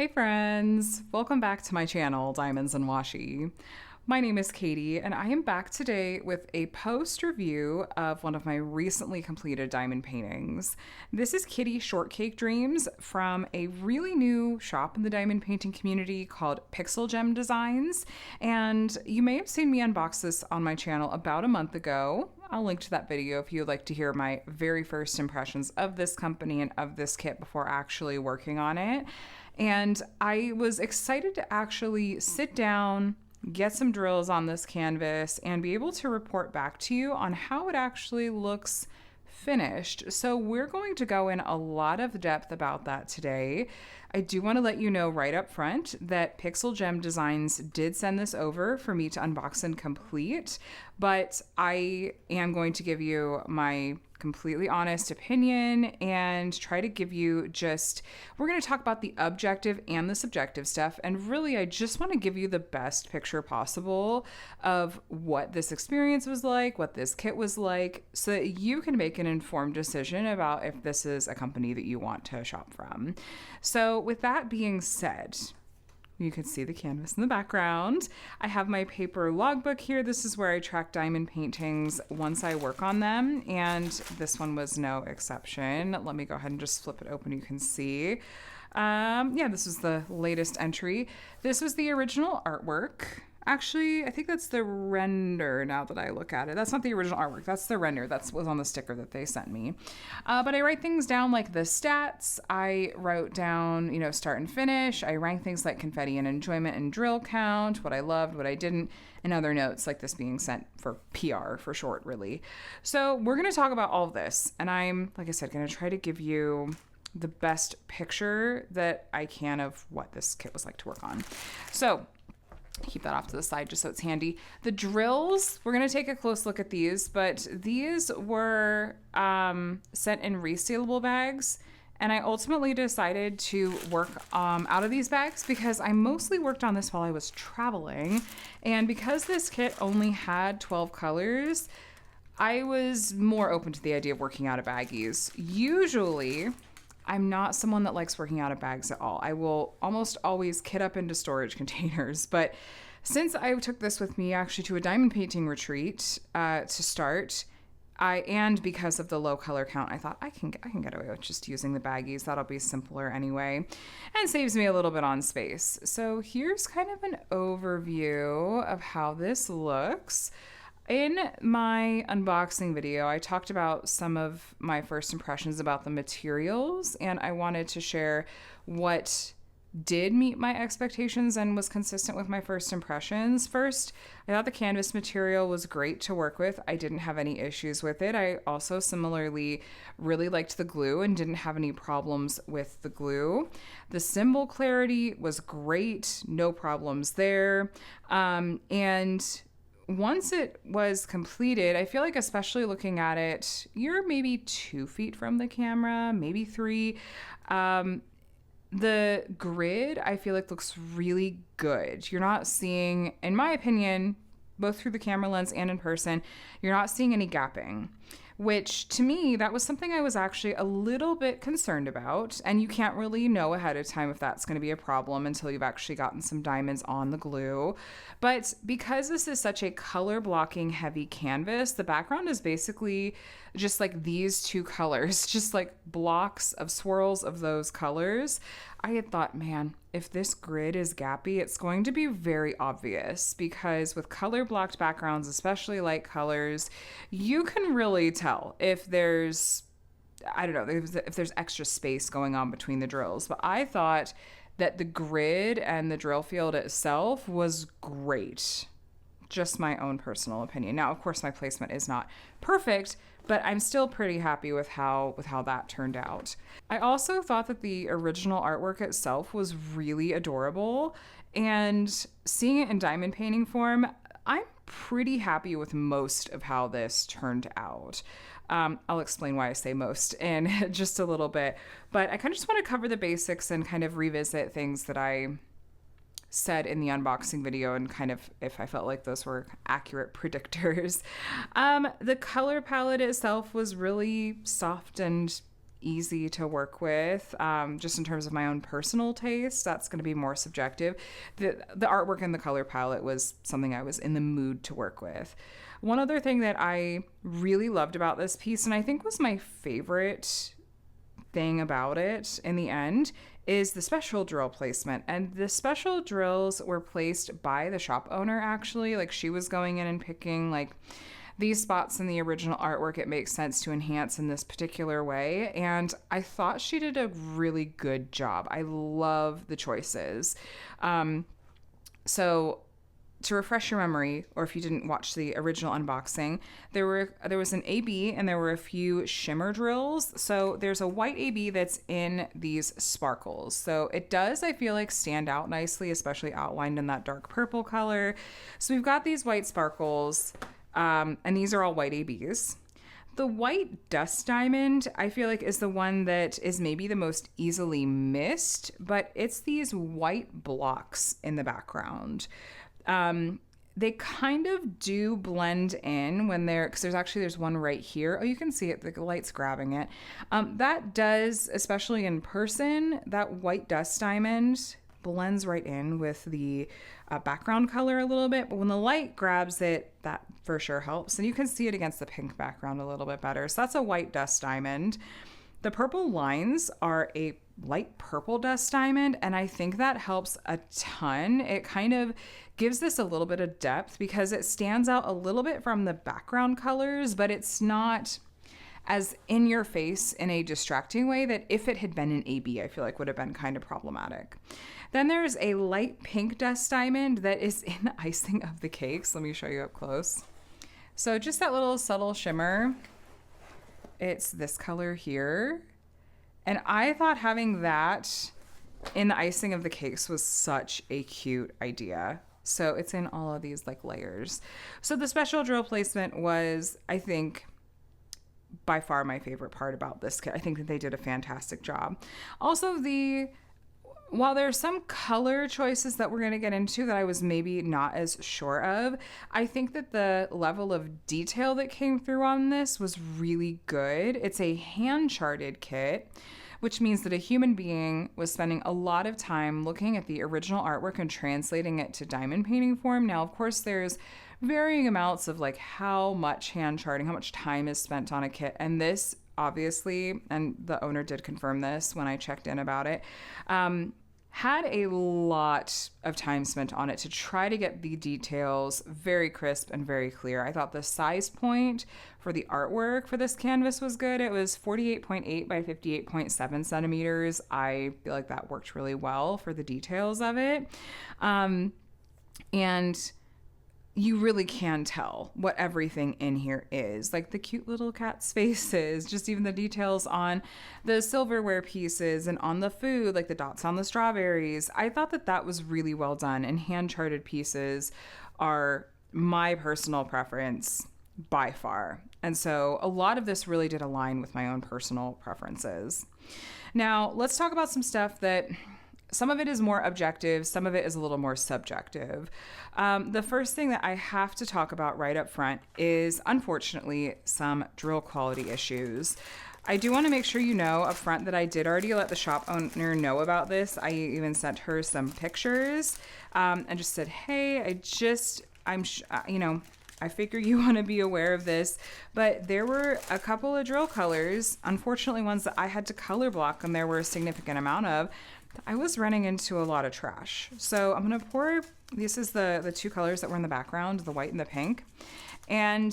Hey friends, welcome back to my channel, Diamonds and Washi. My name is Katie, and I am back today with a post review of one of my recently completed diamond paintings. This is Kitty Shortcake Dreams from a really new shop in the diamond painting community called Pixel Gem Designs, and you may have seen me unbox this on my channel about a month ago. I'll link to that video if you'd like to hear my very first impressions of this company and of this kit before actually working on it. And I was excited to actually sit down, get some drills on this canvas, and be able to report back to you on how it actually looks finished. So we're going to go in a lot of depth about that today. I do want to let you know right up front that Pixel Gem Designs did send this over for me to unbox and complete, but I am going to give you my completely honest opinion and try to give you we're going to talk about the objective and the subjective stuff. And really, I just want to give you the best picture possible of what this experience was like, what this kit was like, so that you can make an informed decision about if this is a company that you want to shop from. So with that being said, you can see the canvas in the background. I have my paper logbook here. This is where I track diamond paintings once I work on them, and this one was no exception. Let me go ahead and just flip it open. You can see. This is the latest entry. This was the original artwork. Actually, I think that's the render now that I look at it. That's not the original artwork. That's the render. That was on the sticker that they sent me. But I write things down like the stats. I wrote down, start and finish. I rank things like confetti and enjoyment and drill count, what I loved, what I didn't, and other notes like this being sent for PR for short, really. So we're going to talk about all of this. And I'm, like I said, going to try to give you the best picture that I can of what this kit was like to work on. So keep that off to the side just so it's handy. The drills, we're going to take a close look at these, but these were sent in resealable bags, and I ultimately decided to work out of these bags because I mostly worked on this while I was traveling, and because this kit only had 12 colors, I was more open to the idea of working out of baggies. Usually, I'm not someone that likes working out of bags at all. I will almost always kit up into storage containers. But since I took this with me actually to a diamond painting retreat to start, and because of the low color count, I thought I can get away with just using the baggies. That'll be simpler anyway, and saves me a little bit on space. So here's kind of an overview of how this looks. In my unboxing video, I talked about some of my first impressions about the materials, and I wanted to share what did meet my expectations and was consistent with my first impressions. First, I thought the canvas material was great to work with. I didn't have any issues with it. I also similarly really liked the glue and didn't have any problems with the glue. The symbol clarity was great, no problems there. And once it was completed, I feel like, especially looking at it, you're maybe 2 feet from the camera, maybe 3. The grid, I feel like, looks really good. You're not seeing, in my opinion, both through the camera lens and in person, you're not seeing any gapping, which to me, that was something I was actually a little bit concerned about. And you can't really know ahead of time if that's going to be a problem until you've actually gotten some diamonds on the glue. But because this is such a color blocking heavy canvas, the background is basically just like these two colors, just like blocks of swirls of those colors. I had thought, man, if this grid is gappy, it's going to be very obvious, because with color blocked backgrounds, especially light colors, you can really tell if there's, if there's extra space going on between the drills. But I thought that the grid and the drill field itself was great. Just my own personal opinion. Now, of course, my placement is not perfect, but I'm still pretty happy with how that turned out. I also thought that the original artwork itself was really adorable, and seeing it in diamond painting form, I'm pretty happy with most of how this turned out. I'll explain why I say most in just a little bit, but I kind of just want to cover the basics and kind of revisit things that I said in the unboxing video, and kind of if I felt like those were accurate predictors. The color palette itself was really soft and easy to work with, just in terms of my own personal taste. That's going to be more subjective. The artwork and the color palette was something I was in the mood to work with. One other thing that I really loved about this piece, and I think was my favorite thing about it in the end, is the special drill placement. And the special drills were placed by the shop owner, actually. Like, she was going in and picking, like, these spots in the original artwork, it makes sense to enhance in this particular way. And I thought she did a really good job. I love the choices. So to refresh your memory, or if you didn't watch the original unboxing, there was an AB and there were a few shimmer drills. So there's a white AB that's in these sparkles. So it does, I feel like, stand out nicely, especially outlined in that dark purple color. So we've got these white sparkles, and these are all white ABs. The white dust diamond, I feel like, is the one that is maybe the most easily missed, but it's these white blocks in the background. They kind of do blend in when because there's one right here. Oh, you can see it. The light's grabbing it. That does, especially in person, that white dust diamond blends right in with the background color a little bit. But when the light grabs it, that for sure helps. And you can see it against the pink background a little bit better. So that's a white dust diamond. The purple lines are a light purple dust diamond, and I think that helps a ton. It kind of gives this a little bit of depth because it stands out a little bit from the background colors, but it's not as in your face in a distracting way that if it had been an AB, I feel like would have been kind of problematic. Then there's a light pink dust diamond that is in the icing of the cakes. Let me show you up close. So just that little subtle shimmer. It's this color here. And I thought having that in the icing of the cakes was such a cute idea. So it's in all of these like layers. So the special drill placement was, I think, by far my favorite part about this kit. I think that they did a fantastic job. Also, while there's some color choices that we're going to get into that I was maybe not as sure of, I think that the level of detail that came through on this was really good. It's a hand-charted kit, which means that a human being was spending a lot of time looking at the original artwork and translating it to diamond painting form. Now, of course, there's varying amounts of like how much hand charting, how much time is spent on a kit. And this obviously, and the owner did confirm this when I checked in about it, had a lot of time spent on it to try to get the details very crisp and very clear. I thought the size point for the artwork for this canvas was good. It was 48.8 by 58.7 centimeters. I feel like that worked really well for the details of it. And you really can tell what everything in here is. Like the cute little cat's faces, just even the details on the silverware pieces and on the food, like the dots on the strawberries. I thought that that was really well done, and hand-charted pieces are my personal preference by far. And so a lot of this really did align with my own personal preferences. Now, let's talk about some stuff that some of it is more objective, some of it is a little more subjective. The first thing that I have to talk about right up front is, unfortunately, some drill quality issues. I do want to make sure you know up front that I did already let the shop owner know about this. I even sent her some pictures and just said, hey, I figure you want to be aware of this, but there were a couple of drill colors, unfortunately ones that I had to color block, and there were a significant amount of. I was running into a lot of trash. So I'm going to pour, this is the two colors that were in the background, the white and the pink. And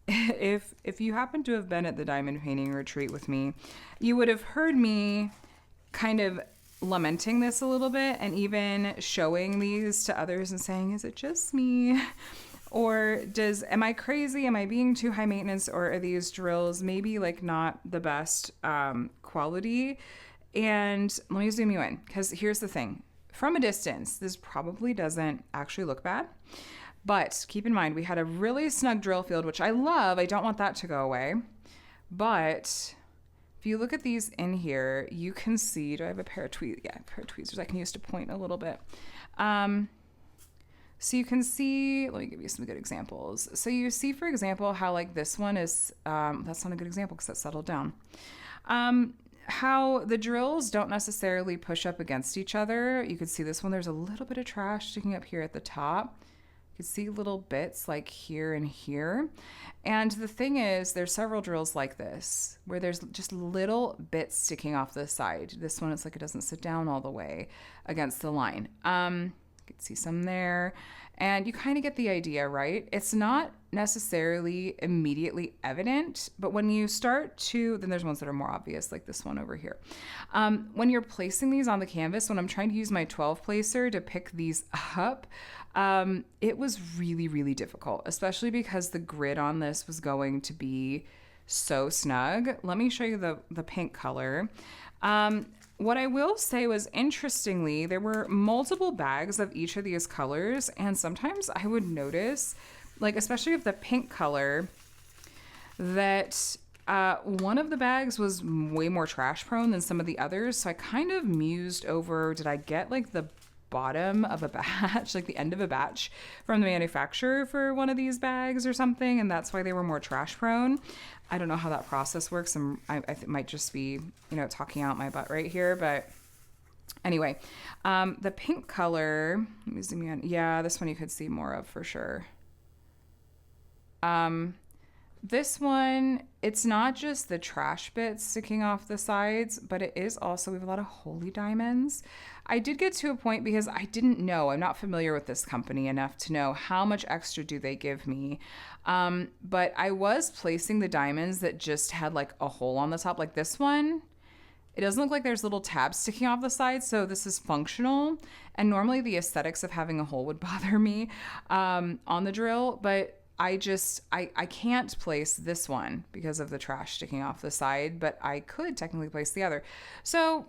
if you happen to have been at the diamond painting retreat with me, you would have heard me kind of lamenting this a little bit and even showing these to others and saying, is it just me? Or am I crazy? Am I being too high maintenance? Or are these drills maybe like not the best quality? And let me zoom you in, because here's the thing. From a distance, this probably doesn't actually look bad. But keep in mind, we had a really snug drill field, which I love. I don't want that to go away. But if you look at these in here, you can see, do I have a pair of tweezers? Yeah, a pair of tweezers I can use to point a little bit. So you can see, let me give you some good examples. So you see, for example, how like this one is, that's not a good example because that's settled down. how the drills don't necessarily push up against each other. You can see this one, there's a little bit of trash sticking up here at the top. You can see little bits like here and here. And the thing is, there's several drills like this where there's just little bits sticking off the side. This one, it's like it doesn't sit down all the way against the line. You can see some there. And you kind of get the idea, right? It's not necessarily immediately evident, but when you start to, then there's ones that are more obvious, like this one over here. When you're placing these on the canvas, when I'm trying to use my 12 placer to pick these up, it was really, really difficult, especially because the grid on this was going to be so snug. Let me show you the pink color. What I will say was, interestingly, there were multiple bags of each of these colors, and sometimes I would notice, like especially of the pink color, that one of the bags was way more trash prone than some of the others. So I kind of mused over, did I get like the bottom of a batch, like the end of a batch from the manufacturer for one of these bags or something, and that's why they were more trash prone. I don't know how that process works. I it might just be, talking out my butt right here, but anyway, the pink color, let me zoom in. Yeah, this one you could see more of for sure. This one, it's not just the trash bits sticking off the sides, but it is also, we have a lot of holy diamonds. I did get to a point because I didn't know, I'm not familiar with this company enough to know how much extra do they give me. But I was placing the diamonds that just had like a hole on the top, like this one. It doesn't look like there's little tabs sticking off the side, so this is functional. And normally the aesthetics of having a hole would bother me on the drill, but I can't place this one because of the trash sticking off the side, but I could technically place the other. So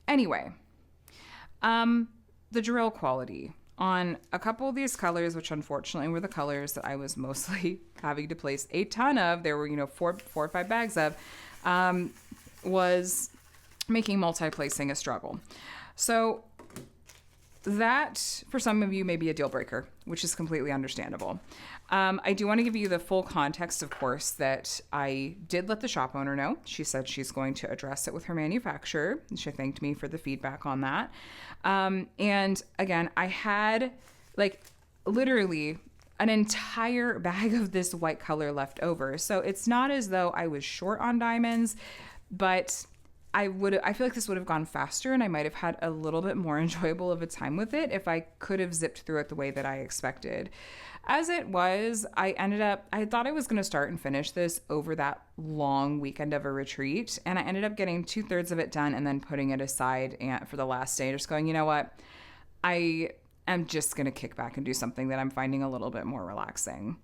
anyway, the drill quality on a couple of these colors, which unfortunately were the colors that I was mostly having to place a ton of, there were, 4 or 5 bags of, was making multi-placing a struggle. So that, for some of you, may be a deal breaker, which is completely understandable. I do want to give you the full context, of course, that I did let the shop owner know. She said she's going to address it with her manufacturer, and she thanked me for the feedback on that. And again, I had literally an entire bag of this white color left over. So it's not as though I was short on diamonds, but I feel like this would have gone faster, and I might have had a little bit more enjoyable of a time with it if I could have zipped through it the way that I expected. As it was, I thought I was going to start and finish this over that long weekend of a retreat, and I ended up getting 2/3 of it done and then putting it aside for the last day, just going, you know what, I am just going to kick back and do something that I'm finding a little bit more relaxing.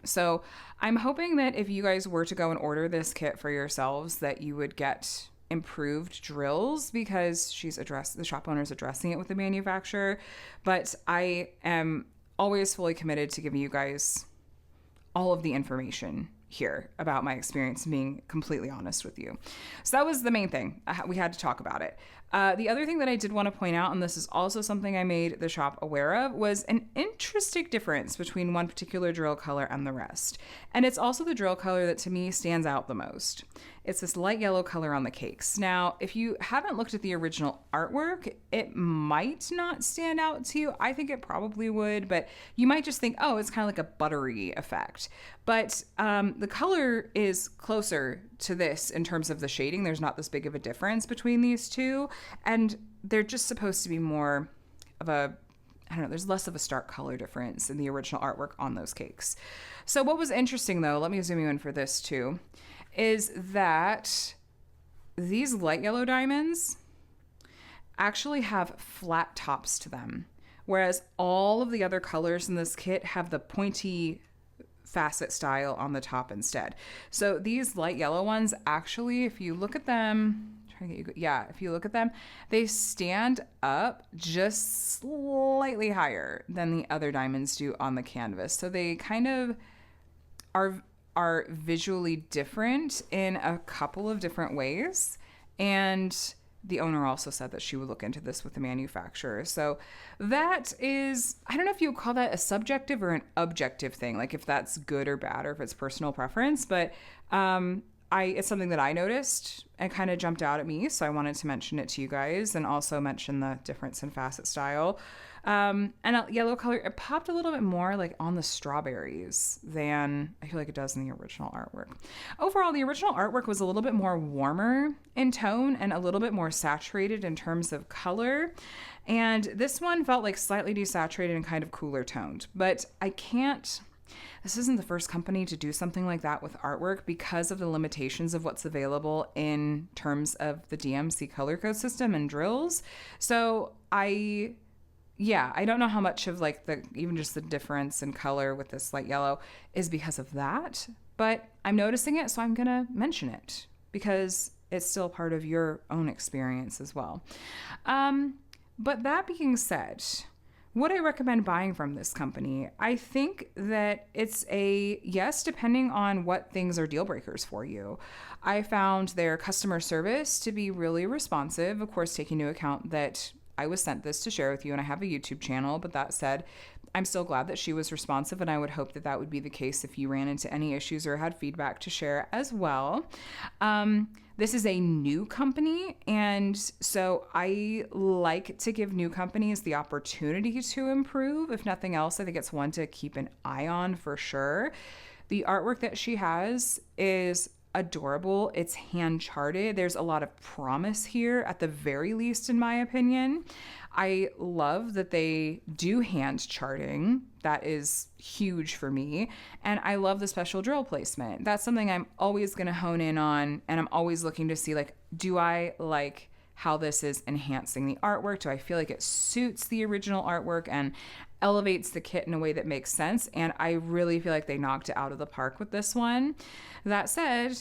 So I'm hoping that if you guys were to go and order this kit for yourselves, that you would get improved drills, because the shop owner's addressing it with the manufacturer. But I am always fully committed to giving you guys all of the information here about my experience and being completely honest with you. So that was the main thing. We had to talk about it. The other thing that I did want to point out, and this is also something I made the shop aware of, was an interesting difference between one particular drill color and the rest. And it's also the drill color that to me stands out the most. It's this light yellow color on the cakes. Now, if you haven't looked at the original artwork, it might not stand out to you. I think it probably would, but you might just think, oh, it's kind of like a buttery effect. But the color is closer to this in terms of the shading. There's not this big of a difference between these two. And they're just supposed to be more of there's less of a stark color difference in the original artwork on those cakes. So what was interesting, though, let me zoom you in for this too, is that these light yellow diamonds actually have flat tops to them, whereas all of the other colors in this kit have the pointy facet style on the top instead. So these light yellow ones, actually, if you look at them, if you look at them, they stand up just slightly higher than the other diamonds do on the canvas. So they kind of are visually different in a couple of different ways. And the owner also said that she would look into this with the manufacturer. So that is, I don't know if you would call that a subjective or an objective thing, like if that's good or bad or if it's personal preference, but it's something that I noticed and kind of jumped out at me, so I wanted to mention it to you guys and also mention the difference in facet style. And a yellow color, it popped a little bit more like on the strawberries than I feel like it does in the original artwork. Overall, the original artwork was a little bit more warmer in tone and a little bit more saturated in terms of color. And this one felt like slightly desaturated and kind of cooler toned, but this isn't the first company to do something like that with artwork because of the limitations of what's available in terms of the DMC color code system and drills. So I don't know how much of like even just the difference in color with this light yellow is because of that, but I'm noticing it, so I'm gonna mention it because it's still part of your own experience as well. But that being said, would I recommend buying from this company? I think that it's a yes, depending on what things are deal breakers for you. I found their customer service to be really responsive, of course, taking into account that I was sent this to share with you and I have a YouTube channel. But that said, I'm still glad that she was responsive, and I would hope that that would be the case if you ran into any issues or had feedback to share as well. This is a new company, and so I like to give new companies the opportunity to improve. If nothing else, I think it's one to keep an eye on for sure. The artwork that she has is adorable. It's hand charted. There's a lot of promise here, at the very least, in my opinion. I love that they do hand charting. That is huge for me. And I love the special drill placement. That's something I'm always going to hone in on. And I'm always looking to see, like, do I like how this is enhancing the artwork? Do I feel like it suits the original artwork and elevates the kit in a way that makes sense? And I really feel like they knocked it out of the park with this one. That said,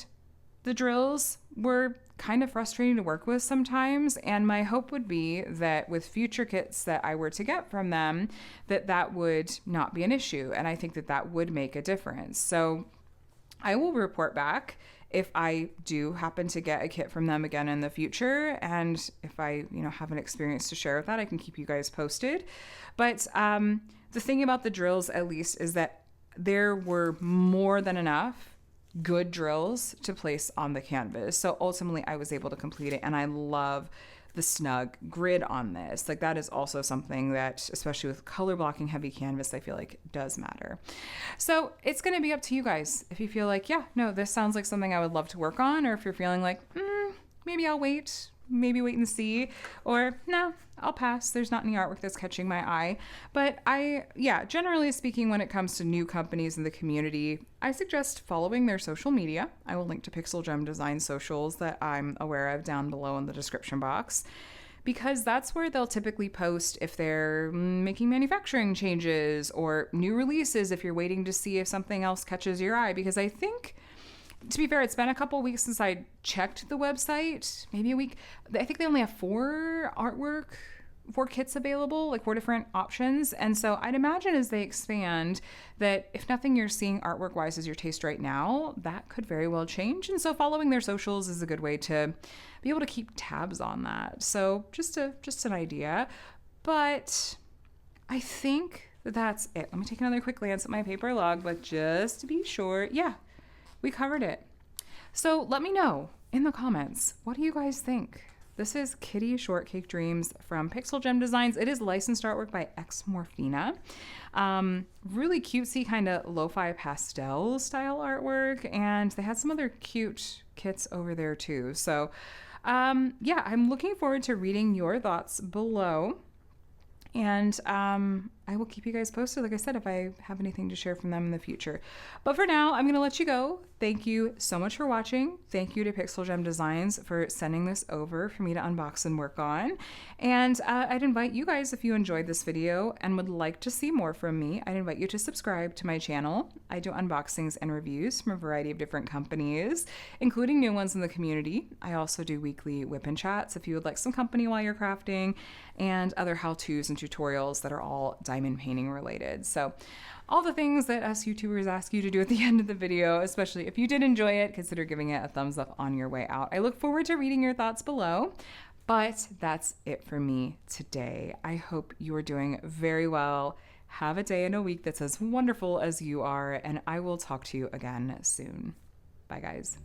the drills were kind of frustrating to work with sometimes, and my hope would be that with future kits that I were to get from them, that would not be an issue, and I think that would make a difference. So I will report back if I do happen to get a kit from them again in the future, and if I have an experience to share with that, I can keep you guys posted. But the thing about the drills, at least, is that there were more than enough good drills to place on the canvas. So ultimately I was able to complete it, and I love the snug grid on this. Like, that is also something that, especially with color blocking heavy canvas, I feel like does matter. So it's going to be up to you guys if you feel like, yeah, no, this sounds like something I would love to work on, or if you're feeling like, maybe I'll wait and see, or no, I'll pass. There's not any artwork that's catching my eye. But generally speaking, when it comes to new companies in the community, I suggest following their social media. I will link to Pixel Gem Design socials that I'm aware of down below in the description box, because that's where they'll typically post if they're making manufacturing changes or new releases, if you're waiting to see if something else catches your eye. Because I think, to be fair, it's been a couple weeks since I checked the website, maybe a week. I think they only have 4 kits available, like 4 different options. And so I'd imagine as they expand that if nothing you're seeing artwork wise is your taste right now, that could very well change. And so following their socials is a good way to be able to keep tabs on that. So just an idea. But I think that's it. Let me take another quick glance at my paper log, but just to be sure, yeah, we covered it. So let me know in the comments, what do you guys think? This is Kitty Shortcake Dreams from Pixel Gem Designs. It is licensed artwork by X Morphina. Really cutesy kind of lo-fi pastel style artwork, and they had some other cute kits over there too. So I'm looking forward to reading your thoughts below. And I will keep you guys posted, like I said, if I have anything to share from them in the future. But for now, I'm going to let you go. Thank you so much for watching. Thank you to Pixel Gem Designs for sending this over for me to unbox and work on. And I'd invite you guys, if you enjoyed this video and would like to see more from me, I'd invite you to subscribe to my channel. I do unboxings and reviews from a variety of different companies, including new ones in the community. I also do weekly whip and chats if you would like some company while you're crafting, and other how-tos and tutorials that are all diamond painting related. So all the things that us YouTubers ask you to do at the end of the video, especially if you did enjoy it, consider giving it a thumbs up on your way out. I look forward to reading your thoughts below, but that's it for me today. I hope you are doing very well. Have a day and a week that's as wonderful as you are, and I will talk to you again soon. Bye, guys.